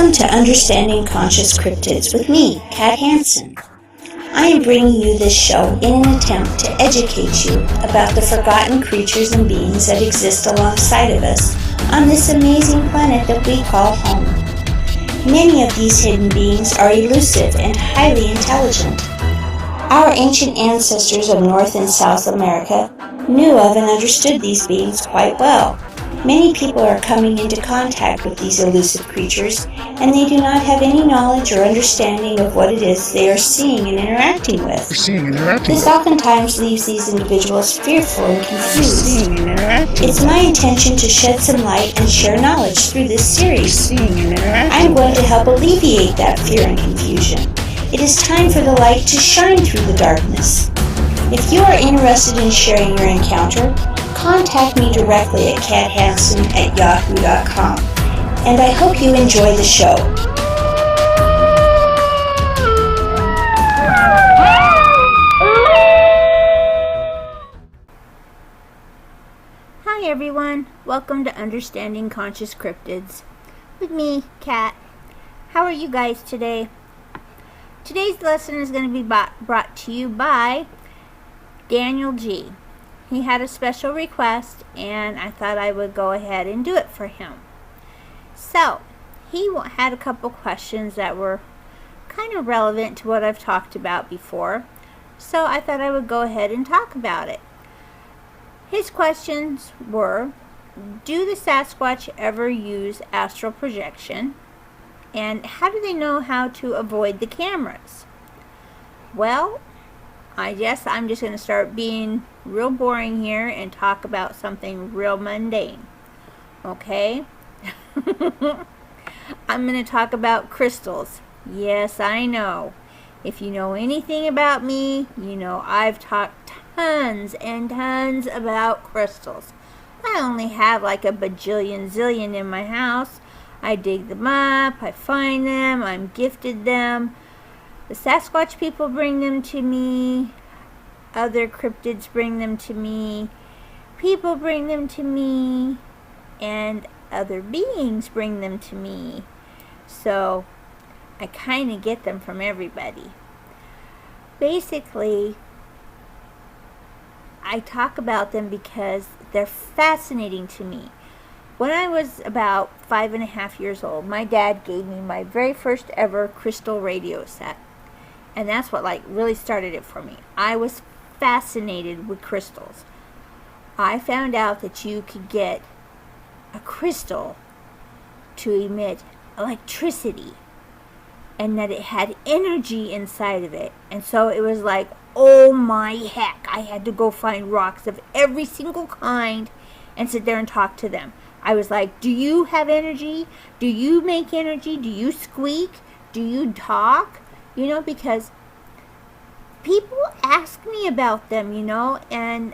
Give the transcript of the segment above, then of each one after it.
Welcome to Understanding Conscious Cryptids with me, Khat Hansen. I am bringing you this show in an attempt to educate you about the forgotten creatures and beings that exist alongside of us on this amazing planet that we call home. Many of these hidden beings are elusive and highly intelligent. Our ancient ancestors of North and South America knew of and understood these beings quite well. Many people are coming into contact with these elusive creatures, and they do not have any knowledge or understanding of what it is they are seeing and interacting with. This oftentimes leaves these individuals fearful and confused. It's my intention to shed some light and share knowledge through this series. I'm going to help alleviate that fear and confusion. It is time for the light to shine through the darkness. If you are interested in sharing your encounter, contact me directly at khathansen@yahoo.com, and I hope you enjoy the show. Hi everyone, welcome to Understanding Conscious Cryptids with me, Kat. How are you guys today? Today's lesson is going to be brought to you by Daniel G. He had a special request and I thought I would go ahead and do it for him. So, he had a couple questions that were kind of relevant to what I've talked about before. So I thought I would go ahead and talk about it. His questions were, do the Sasquatch ever use astral projection? And how do they know how to avoid the cameras? Well, I guess I'm just going to start being real boring here and talk about something real mundane. Okay? I'm going to talk about crystals. Yes, I know. If you know anything about me, you know I've talked tons and tons about crystals. I only have like a bajillion zillion in my house. I dig them up, I find them, I'm gifted them. The Sasquatch people bring them to me. Other cryptids bring them to me. People bring them to me. And other beings bring them to me. So I kind of get them from everybody. Basically, I talk about them because they're fascinating to me. When I was about 5.5 years old, my dad gave me my very first ever crystal radio set. And that's what really started it for me. I was fascinated with crystals. I found out that you could get a crystal to emit electricity and that it had energy inside of it. And so it was like, oh my heck, I had to go find rocks of every single kind and sit there and talk to them. I was like, do you have energy? Do you make energy? Do you squeak? Do you talk? You know, because people ask me about them, you know, and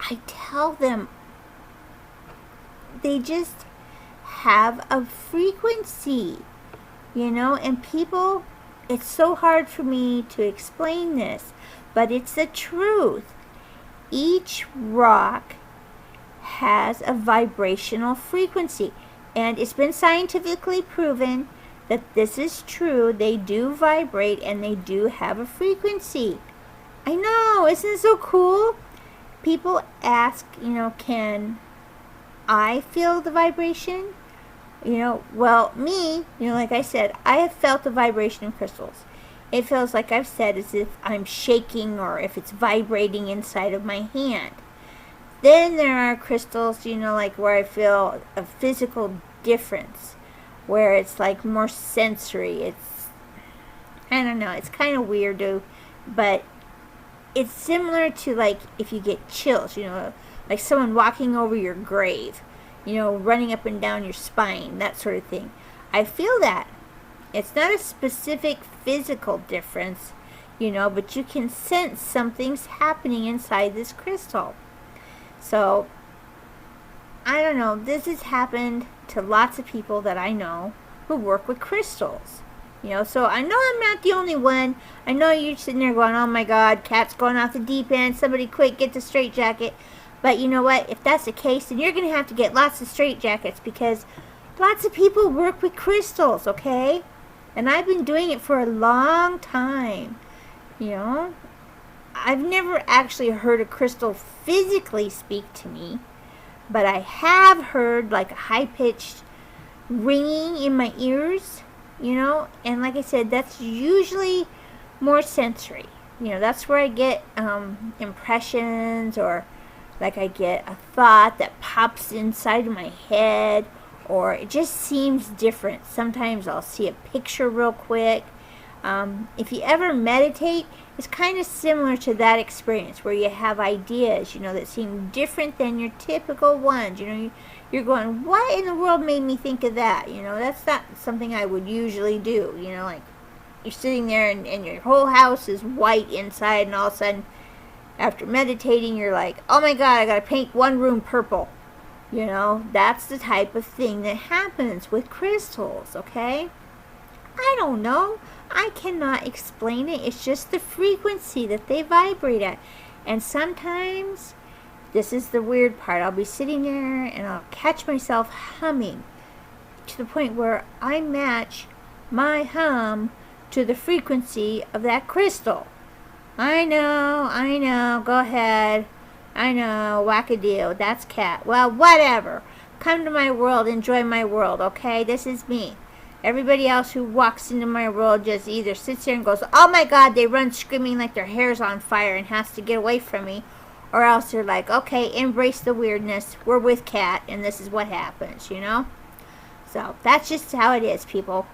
I tell them they just have a frequency, you know, and people, it's so hard for me to explain this, but it's the truth. Each rock has a vibrational frequency, and it's been scientifically proven that this is true. They do vibrate and they do have a frequency. I know, isn't it so cool? People ask, you know, can I feel the vibration? You know, well, me, you know, like I said, I have felt the vibration in crystals. It feels like I've said as if I'm shaking or if it's vibrating inside of my hand. Then there are crystals, you know, like where I feel a physical difference, where it's like more sensory. It's, I don't know, it's kind of weird, but it's similar to like if you get chills, you know, like someone walking over your grave, you know, running up and down your spine, that sort of thing. I feel that. It's not a specific physical difference, you know, but you can sense something's happening inside this crystal. So, I don't know, this has happened to lots of people that I know who work with crystals. You know, so I know I'm not the only one. I know you're sitting there going, oh my God, Kat's going off the deep end. Somebody quick, get the straitjacket. But you know what? If that's the case, then you're going to have to get lots of straitjackets because Lots of people work with crystals, okay? And I've been doing it for a long time. You know, I've never actually heard a crystal physically speak to me, but I have heard like a high-pitched ringing in my ears, you know, and like I said, that's usually more sensory. You know, that's where I get impressions, or like I get a thought that pops inside of my head, or it just seems different. Sometimes I'll see a picture real quick. If you ever meditate, it's kind of similar to that experience where you have ideas, you know, that seem different than your typical ones. You know, you're going, what in the world made me think of that? You know, that's not something I would usually do. You know, like you're sitting there and your whole house is white inside, and all of a sudden, after meditating, you're like, oh my God, I got to paint one room purple. You know, that's the type of thing that happens with crystals, okay? I don't know. I cannot explain it. It's just the frequency that they vibrate at. And sometimes, this is the weird part, I'll be sitting there and I'll catch myself humming to the point where I match my hum to the frequency of that crystal. I know, go ahead. I know, wackadoo, that's Cat. Well, whatever. Come to my world, enjoy my world, okay? This is me. Everybody else who walks into my world just either sits there and goes, oh my God, they run screaming like their hair's on fire and has to get away from me. Or else they're like, okay, embrace the weirdness. We're with Cat, and this is what happens, you know? So, that's just how it is, people.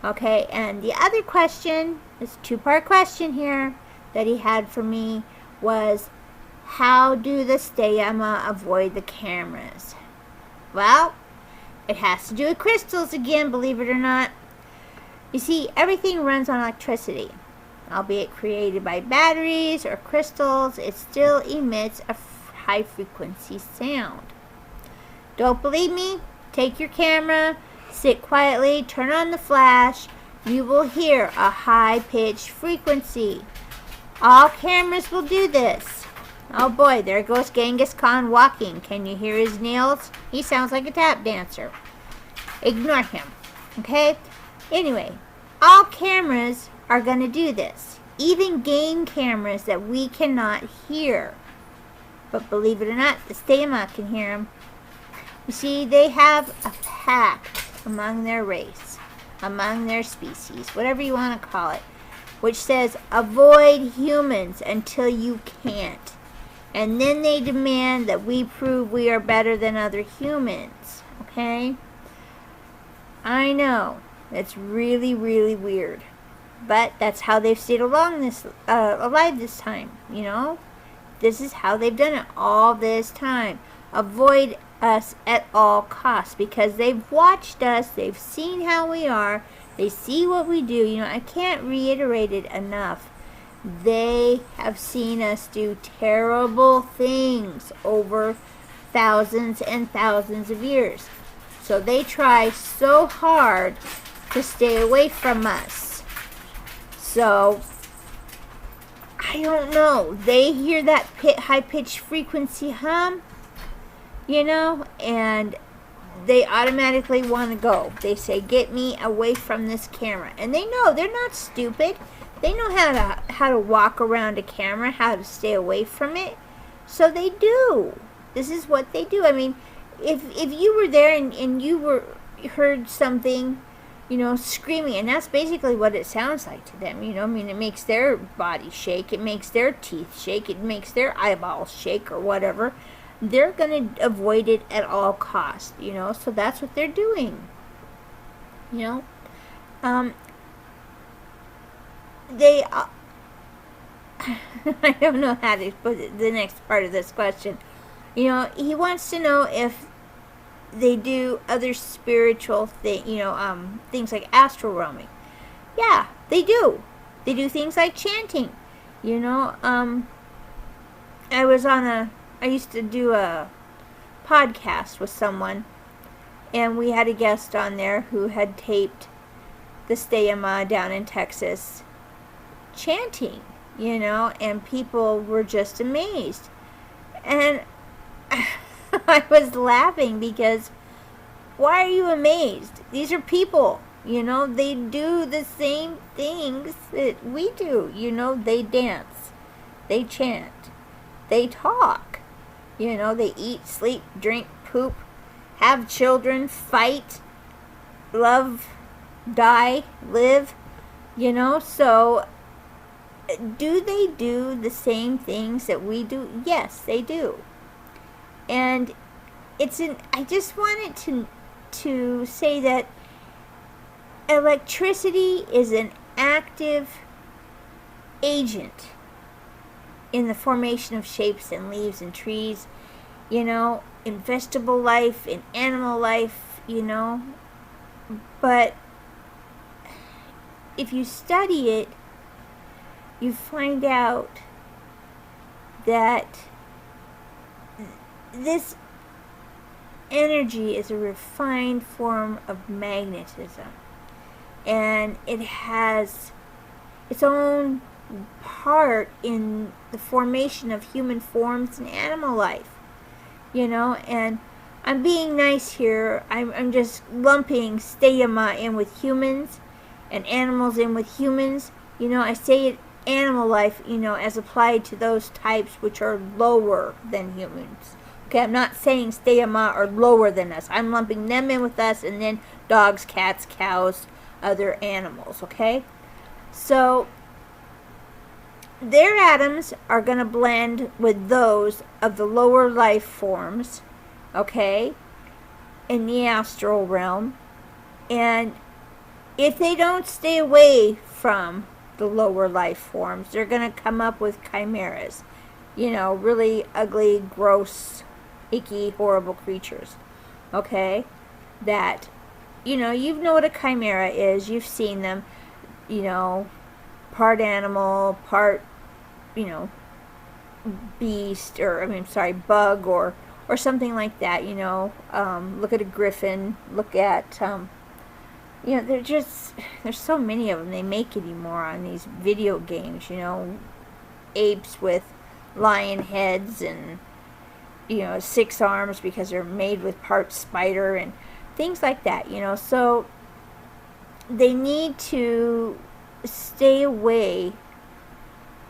Okay, and the other question, this two-part question here that he had for me was, how do the Stayama avoid the cameras? Well, it has to do with crystals again, believe it or not. You see, everything runs on electricity. Albeit created by batteries or crystals, it still emits a high-frequency sound. Don't believe me? Take your camera, sit quietly, turn on the flash. You will hear a high-pitched frequency. All cameras will do this. Oh boy, there goes Genghis Khan walking. Can you hear his nails? He sounds like a tap dancer. Ignore him, okay? Anyway, all cameras are going to do this. Even game cameras that we cannot hear. But believe it or not, the Stayama can hear them. You see, they have a pact among their race, among their species, whatever you want to call it, which says, avoid humans until you can't. And then they demand that we prove we are better than other humans. Okay? I know. It's really, really weird. But that's how they've stayed alive this time. You know? This is how they've done it all this time. Avoid us at all costs. Because they've watched us. They've seen how we are. They see what we do. You know, I can't reiterate it enough. They have seen us do terrible things over thousands and thousands of years. So they try so hard to stay away from us. So, I don't know. They hear that high-pitched frequency hum, you know, and they automatically want to go. They say, get me away from this camera. And they know, they're not stupid. They know how to walk around a camera, how to stay away from it. So they do. This is what they do. I mean, if you were there and you heard something, you know, screaming, and that's basically what it sounds like to them, you know. I mean, it makes their body shake, it makes their teeth shake, it makes their eyeballs shake or whatever. They're going to avoid it at all costs, you know. So that's what they're doing, you know. They, I don't know how to put the next part of this question. You know, he wants to know if they do other spiritual things, you know, things like astral roaming. Yeah, they do. They do things like chanting. You know, I used to do a podcast with someone, and we had a guest on there who had taped the Stayama down in Texas chanting, you know, and people were just amazed. And I was laughing because why are you amazed? These are people. They do the same things that we do. They dance, they chant, they talk. They eat, sleep, drink, poop, have children, fight, love, die, live. So do they do the same things that we do? Yes, they do. And I just wanted to say that electricity is an active agent in the formation of shapes and leaves and trees, in vegetable life, in animal life, But if you study it, you find out that this energy is a refined form of magnetism, and it has its own part in the formation of human forms and animal life, and I'm being nice here. I'm just lumping steyama in with humans and animals in with humans. I say it animal life, as applied to those types which are lower than humans. Okay, I'm not saying steyama are lower than us. I'm lumping them in with us, and then dogs, cats, cows, other animals, okay? So their atoms are going to blend with those of the lower life forms, okay, in the astral realm. And if they don't stay away from the lower life forms, they're going to come up with chimeras, really ugly, gross, icky, horrible creatures, okay, that, you know what a chimera is. You've seen them, part animal, part, beast, or, bug, or something like that, look at a griffin, look at, there's so many of them they make anymore on these video games, apes with lion heads and, 6 arms because they're made with part spider and things like that, so they need to stay away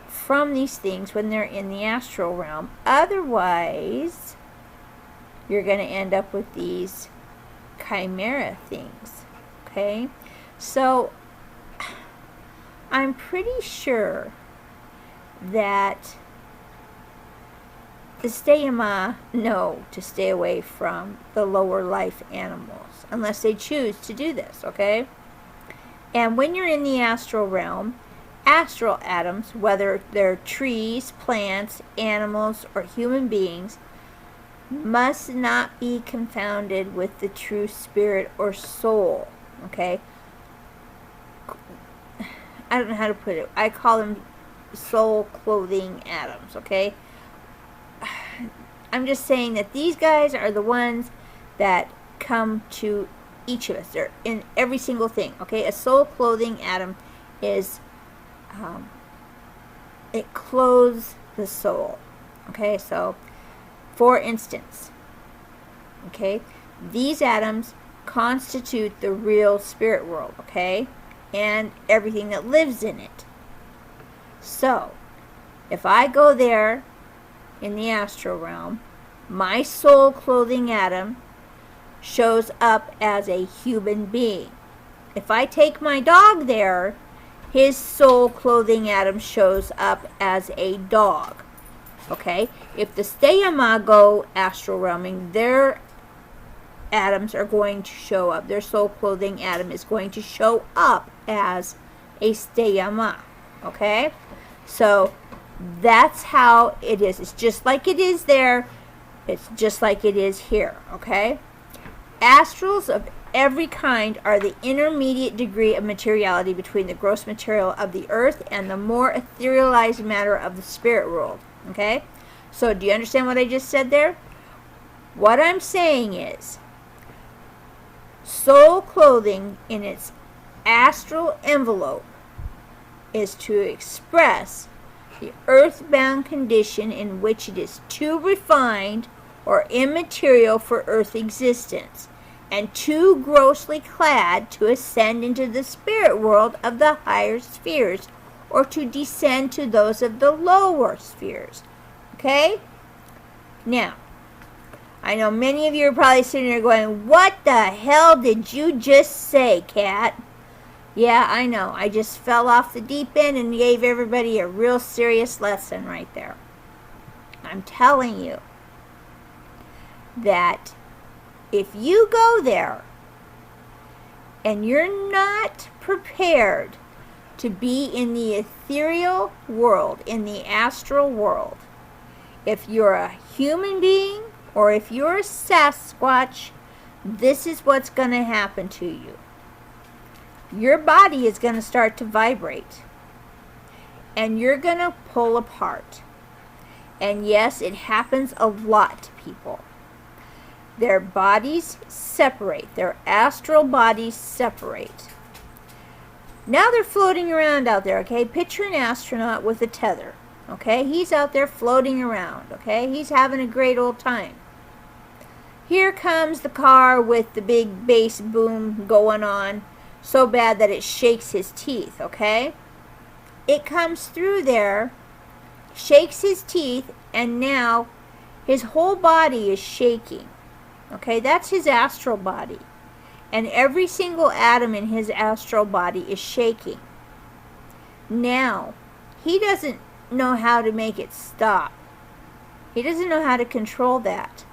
from these things when they're in the astral realm. Otherwise, you're going to end up with these chimera things. Okay, so I'm pretty sure that the steyama know to stay away from the lower life animals unless they choose to do this, okay? And when you're in the astral realm, astral atoms, whether they're trees, plants, animals, or human beings, must not be confounded with the true spirit or soul, okay? I don't know how to put it. I call them soul clothing atoms, okay? I'm just saying that these guys are the ones that come to each of us. They're in every single thing, okay? A soul clothing atom is, it clothes the soul, okay? So, for instance, okay, these atoms constitute the real spirit world, okay? And everything that lives in it. So, if I go there in the astral realm, my soul clothing atom shows up as a human being. If I take my dog there, his soul clothing atom shows up as a dog. Okay? If the steyama go astral realming, their atoms are going to show up. Their soul clothing atom is going to show up as a steyama. Okay? So that's how it is. It's just like it is there. It's just like it is here. Okay? Astrals of every kind are the intermediate degree of materiality between the gross material of the earth and the more etherealized matter of the spirit world. Okay? So do you understand what I just said there? What I'm saying is, soul clothing in its astral envelope is to express the earthbound condition in which it is too refined or immaterial for earth existence. and too grossly clad to ascend into the spirit world of the higher spheres, or to descend to those of the lower spheres. Okay? Now, I know many of you are probably sitting there going, what the hell did you just say, Khat? Yeah, I know. I just fell off the deep end and gave everybody a real serious lesson right there. I'm telling you that if you go there and you're not prepared to be in the ethereal world, in the astral world, if you're a human being or if you're a Sasquatch, this is what's going to happen to you. Your body is going to start to vibrate, and you're going to pull apart. And yes, it happens a lot to people. Their bodies separate. Their astral bodies separate. Now they're floating around out there, okay? Picture an astronaut with a tether, okay? He's out there floating around, okay? He's having a great old time. Here comes the car with the big bass boom going on, so bad that it shakes his teeth, okay? It comes through there, shakes his teeth, and now his whole body is shaking. Okay, that's his astral body. And every single atom in his astral body is shaking. Now, he doesn't know how to make it stop. He doesn't know how to control that.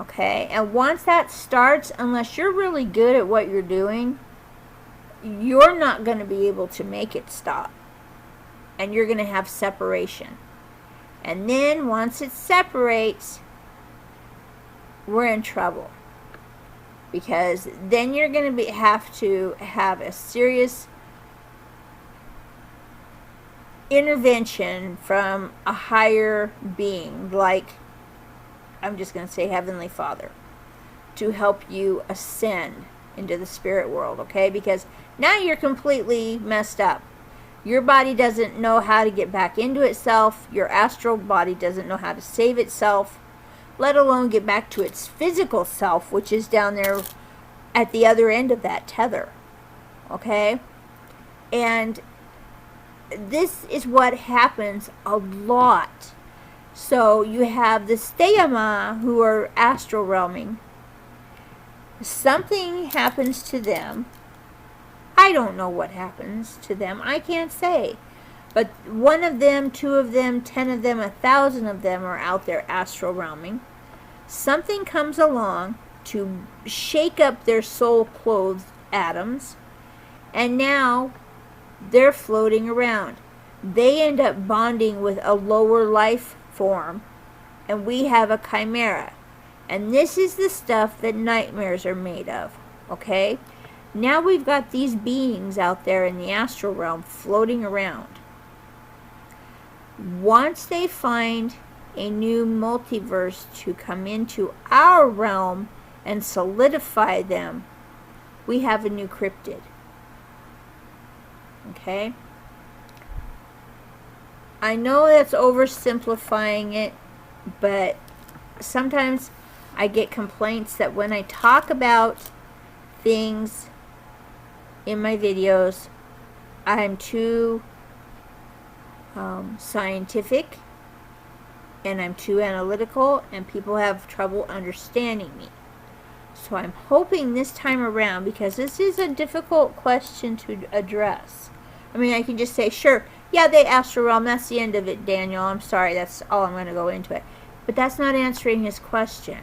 Okay, and once that starts, unless you're really good at what you're doing, you're not going to be able to make it stop. And you're going to have separation. And then once it separates, we're in trouble. Because then you're going to have to have a serious intervention from a higher being, like, I'm just going to say Heavenly Father, to help you ascend into the spirit world, okay? Because now you're completely messed up. Your body doesn't know how to get back into itself. Your astral body doesn't know how to save itself, let alone get back to its physical self, which is down there at the other end of that tether, okay? And this is what happens a lot. So you have the Steyama who are astral realming. Something happens to them. I don't know what happens to them. I can't say. But one of them, two of them, 10 of them, 1,000 of them are out there astral realming. Something comes along to shake up their soul-clothed atoms, and now they're floating around. They end up bonding with a lower life form, and we have a chimera. And this is the stuff that nightmares are made of, okay? Now we've got these beings out there in the astral realm floating around. Once they find a new multiverse to come into our realm and solidify them, we have a new cryptid. Okay? I know that's oversimplifying it, but sometimes I get complaints that when I talk about things in my videos, I'm too scientific and I'm too analytical, and people have trouble understanding me. So I'm hoping this time around, because this is a difficult question to address. I mean, I can just say, sure, yeah, they astral realm, that's the end of it, Daniel. I'm sorry, that's all I'm going to go into it. But that's not answering his question.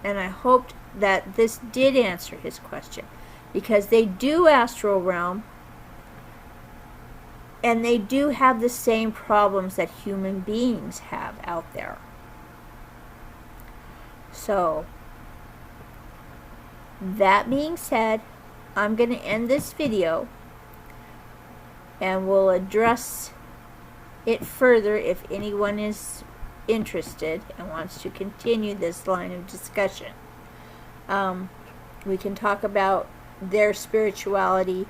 And I hoped that this did answer his question, because they do astral realm, and they do have the same problems that human beings have out there. So, that being said, I'm going to end this video, and we'll address it further if anyone is interested and wants to continue this line of discussion. We can talk about their spirituality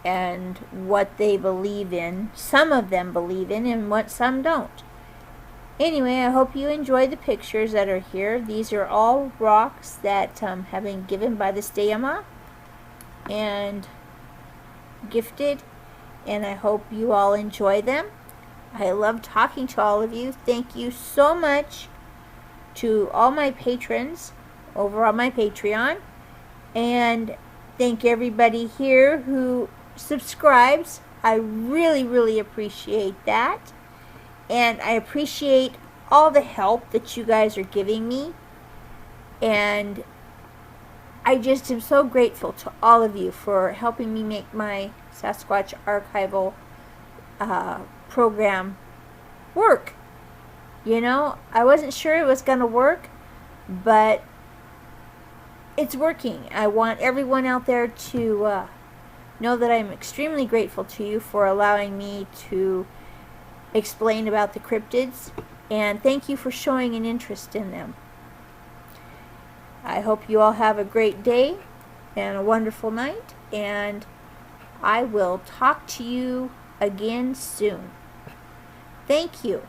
and what they believe in. Some of them believe in and what some don't. Anyway, I hope you enjoy the pictures that are here. These are all rocks that have been given by the Steyama and gifted, and I hope you all enjoy them. I love talking to all of you. Thank you so much to all my patrons over on my Patreon, and thank everybody here who subscribes. I really appreciate that. And I appreciate all the help that you guys are giving me. And I just am so grateful to all of you for helping me make my Sasquatch archival program work. You know, I wasn't sure it was going to work, but it's working. I want everyone out there to know that I'm extremely grateful to you for allowing me to explain about the cryptids, and thank you for showing an interest in them. I hope you all have a great day and a wonderful night, and I will talk to you again soon. Thank you.